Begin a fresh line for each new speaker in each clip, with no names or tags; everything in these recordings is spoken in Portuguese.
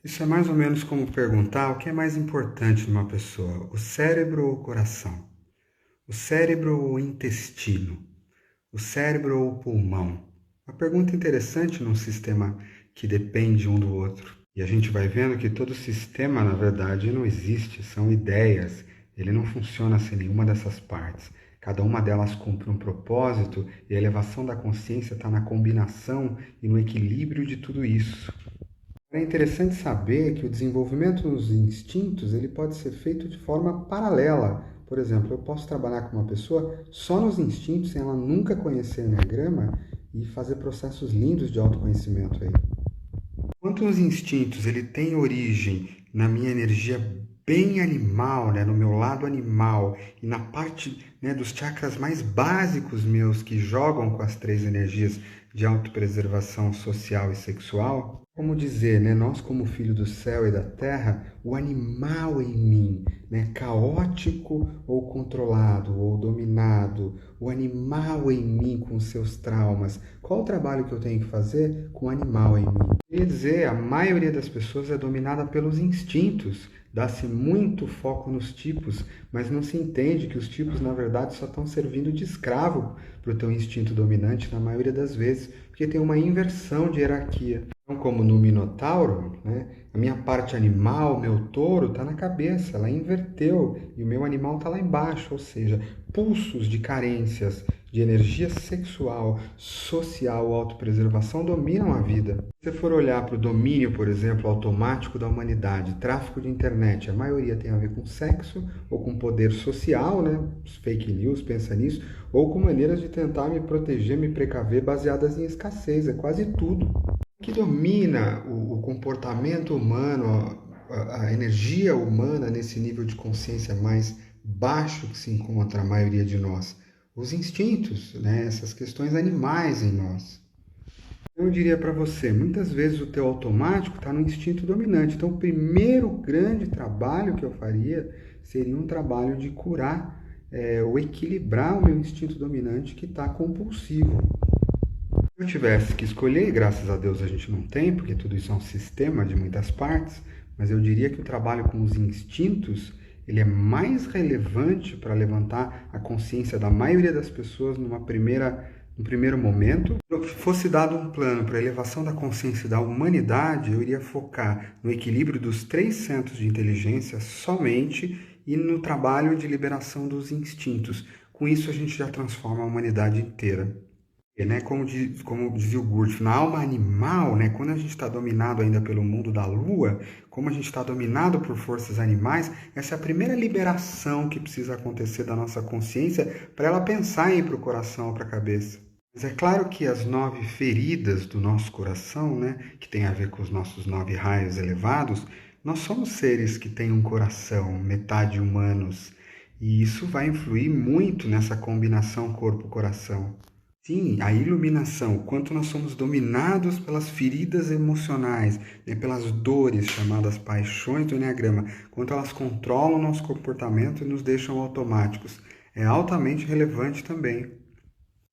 Isso é mais ou menos como perguntar o que é mais importante numa pessoa, o cérebro ou o coração? O cérebro ou o intestino? O cérebro ou o pulmão? Uma pergunta interessante num sistema que depende um do outro. E a gente vai vendo que todo sistema, na verdade, não existe, são ideias. Ele não funciona sem nenhuma dessas partes. Cada uma delas cumpre um propósito e a elevação da consciência está na combinação e no equilíbrio de tudo isso. É interessante saber que o desenvolvimento dos instintos ele pode ser feito de forma paralela. Por exemplo, eu posso trabalhar com uma pessoa só nos instintos, sem ela nunca conhecer Enneagrama, e fazer processos lindos de autoconhecimento aí. Enquanto os instintos ele tem origem na minha energia bem animal, né, no meu lado animal e na parte, né, dos chakras mais básicos meus que jogam com as três energias de autopreservação social e sexual, como dizer, né, nós como filho do céu e da terra, o animal em mim, né, caótico ou controlado ou dominado, o animal em mim com seus traumas. Qual o trabalho que eu tenho que fazer com o animal em mim? Quer dizer, a maioria das pessoas é dominada pelos instintos. Dá-se muito foco nos tipos, mas não se entende que os tipos, na verdade, só estão servindo de escravo para o teu instinto dominante na maioria das vezes, porque tem uma inversão de hierarquia. Então, como no Minotauro, né, a minha parte animal, meu touro, está na cabeça, ela inverteu, e o meu animal está lá embaixo, ou seja, pulsos de carências, de energia sexual, social, autopreservação dominam a vida. Se você for olhar para o domínio, por exemplo, automático da humanidade, tráfico de internet, a maioria tem a ver com sexo ou com poder social, né? Os fake news, pensa nisso, ou com maneiras de tentar me proteger, me precaver baseadas em escassez, é quase tudo. O que domina o comportamento humano, a energia humana nesse nível de consciência mais baixo que se encontra a maioria de nós? Os instintos, né? Essas questões animais em nós. Eu diria para você, muitas vezes o teu automático está no instinto dominante. Então, o primeiro grande trabalho que eu faria seria um trabalho de curar ou equilibrar o meu instinto dominante que está compulsivo. Se eu tivesse que escolher, e graças a Deus a gente não tem, porque tudo isso é um sistema de muitas partes, mas eu diria que o trabalho com os instintos ele é mais relevante para levantar a consciência da maioria das pessoas no primeiro momento. Se eu fosse dado um plano para a elevação da consciência da humanidade, eu iria focar no equilíbrio dos três centros de inteligência somente e no trabalho de liberação dos instintos. Com isso, a gente já transforma a humanidade inteira. Né? Como dizia o Gurdjieff, na alma animal, né? Quando a gente está dominado ainda pelo mundo da lua, como a gente está dominado por forças animais, essa é a primeira liberação que precisa acontecer da nossa consciência para ela pensar em ir para o coração ou para a cabeça. Mas é claro que as 9 feridas do nosso coração, né, que tem a ver com os nossos 9 raios elevados, nós somos seres que têm um coração, metade humanos, e isso vai influir muito nessa combinação corpo-coração. Sim, a iluminação, o quanto nós somos dominados pelas feridas emocionais, né, pelas dores chamadas paixões do Enneagrama, quanto elas controlam o nosso comportamento e nos deixam automáticos, é altamente relevante também.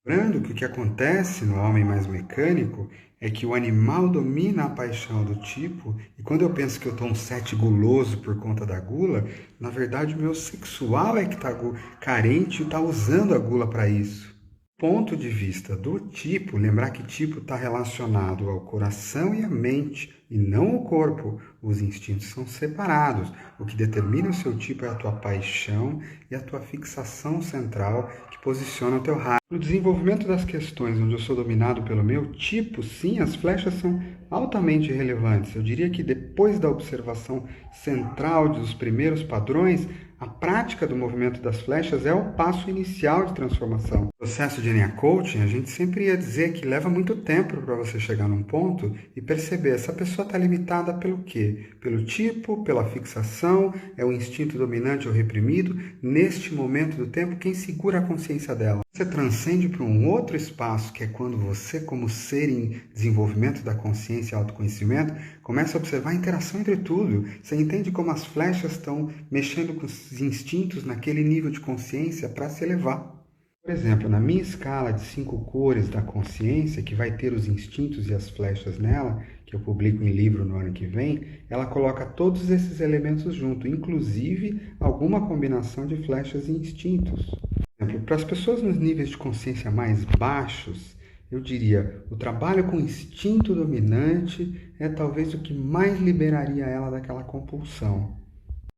Lembrando que o que acontece no homem mais mecânico é que o animal domina a paixão do tipo, e quando eu penso que eu estou um 7 guloso por conta da gula, na verdade o meu sexual é que está carente e está usando a gula para isso. Ponto de vista do tipo, lembrar que tipo está relacionado ao coração e à mente, e não ao corpo. Os instintos são separados. O que determina o seu tipo é a tua paixão e a tua fixação central que posiciona o teu raio. No desenvolvimento das questões onde eu sou dominado pelo meu tipo, sim, as flechas são altamente relevantes. Eu diria que depois da observação central dos primeiros padrões, a prática do movimento das flechas é o passo inicial de transformação. No processo de Enia Coaching, a gente sempre ia dizer que leva muito tempo para você chegar num ponto e perceber, essa pessoa está limitada pelo quê? Pelo tipo, pela fixação, é o instinto dominante ou reprimido. Neste momento do tempo, quem segura a consciência dela? Você transcende para um outro espaço, que é quando você, como ser em desenvolvimento da consciência e autoconhecimento, começa a observar a interação entre tudo. Você entende como as flechas estão mexendo com os instintos naquele nível de consciência para se elevar. Por exemplo, na minha escala de 5 cores da consciência, que vai ter os instintos e as flechas nela, que eu publico em livro no ano que vem, ela coloca todos esses elementos junto, inclusive alguma combinação de flechas e instintos. Por exemplo, para as pessoas nos níveis de consciência mais baixos, eu diria, o trabalho com instinto dominante é talvez o que mais liberaria ela daquela compulsão.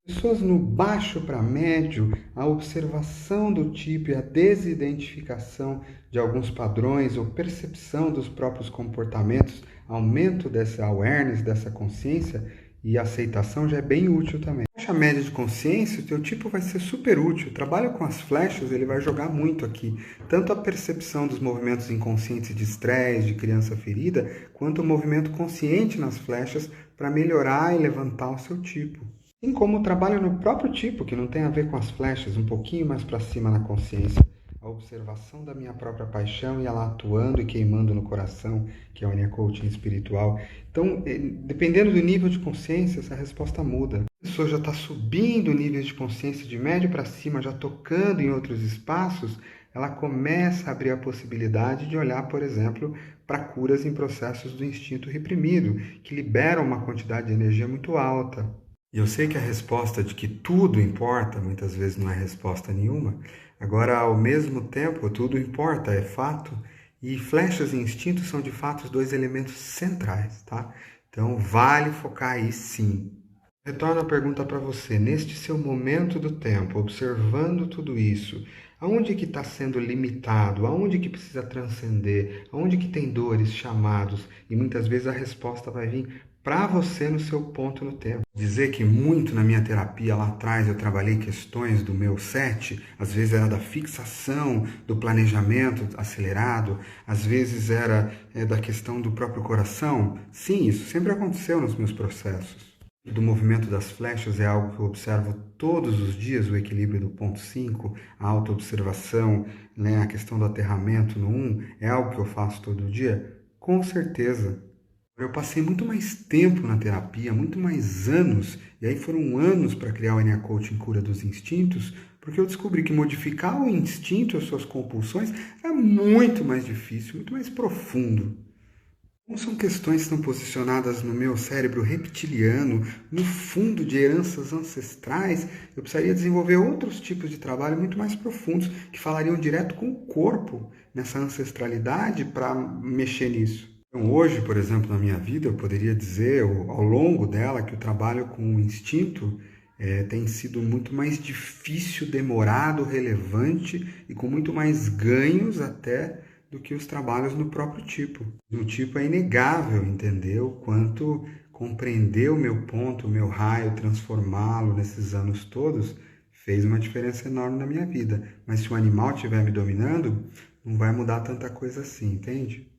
Pessoas no baixo para médio, a observação do tipo e a desidentificação de alguns padrões ou percepção dos próprios comportamentos, aumento dessa awareness, dessa consciência e aceitação já é bem útil também. Baixa média de consciência, o teu tipo vai ser super útil. O trabalho com as flechas, ele vai jogar muito aqui. Tanto a percepção dos movimentos inconscientes de estresse, de criança ferida, quanto o movimento consciente nas flechas para melhorar e levantar o seu tipo. Assim como o trabalho no próprio tipo, que não tem a ver com as flechas, um pouquinho mais para cima na consciência. A observação da minha própria paixão e ela atuando e queimando no coração, que é o Enia Coaching espiritual. Então, dependendo do nível de consciência, essa resposta muda. A pessoa já está subindo níveis de consciência de médio para cima, já tocando em outros espaços, ela começa a abrir a possibilidade de olhar, por exemplo, para curas em processos do instinto reprimido, que liberam uma quantidade de energia muito alta. E eu sei que a resposta de que tudo importa, muitas vezes não é resposta nenhuma. Agora, ao mesmo tempo, tudo importa, é fato. E flechas e instintos são, de fato, os dois elementos centrais, tá? Então, vale focar aí sim. Retorno a pergunta para você. Neste seu momento do tempo, observando tudo isso, aonde que está sendo limitado? Aonde que precisa transcender? Aonde que tem dores, chamados? E muitas vezes a resposta vai vir para você no seu ponto no tempo. Dizer que muito na minha terapia lá atrás eu trabalhei questões do meu 7, às vezes era da fixação, do planejamento acelerado, às vezes era da questão do próprio coração. Sim, isso sempre aconteceu nos meus processos. Do movimento das flechas é algo que eu observo todos os dias, o equilíbrio do ponto 5, a autoobservação, né, a questão do aterramento no 1, é algo que eu faço todo dia? Com certeza. Eu passei muito mais tempo na terapia, muito mais anos, e aí foram anos para criar o Enia Coaching Cura dos Instintos, porque eu descobri que modificar o instinto, as suas compulsões, é muito mais difícil, muito mais profundo. Como são questões que estão posicionadas no meu cérebro reptiliano, no fundo de heranças ancestrais, eu precisaria desenvolver outros tipos de trabalho muito mais profundos, que falariam direto com o corpo, nessa ancestralidade, para mexer nisso. Então, hoje, por exemplo, na minha vida, eu poderia dizer, ao longo dela, que o trabalho com o instinto tem sido muito mais difícil, demorado, relevante e com muito mais ganhos até do que os trabalhos no próprio tipo. No tipo é inegável entender o quanto compreender o meu ponto, o meu raio, transformá-lo nesses anos todos, fez uma diferença enorme na minha vida. Mas se o animal estiver me dominando, não vai mudar tanta coisa assim, entende?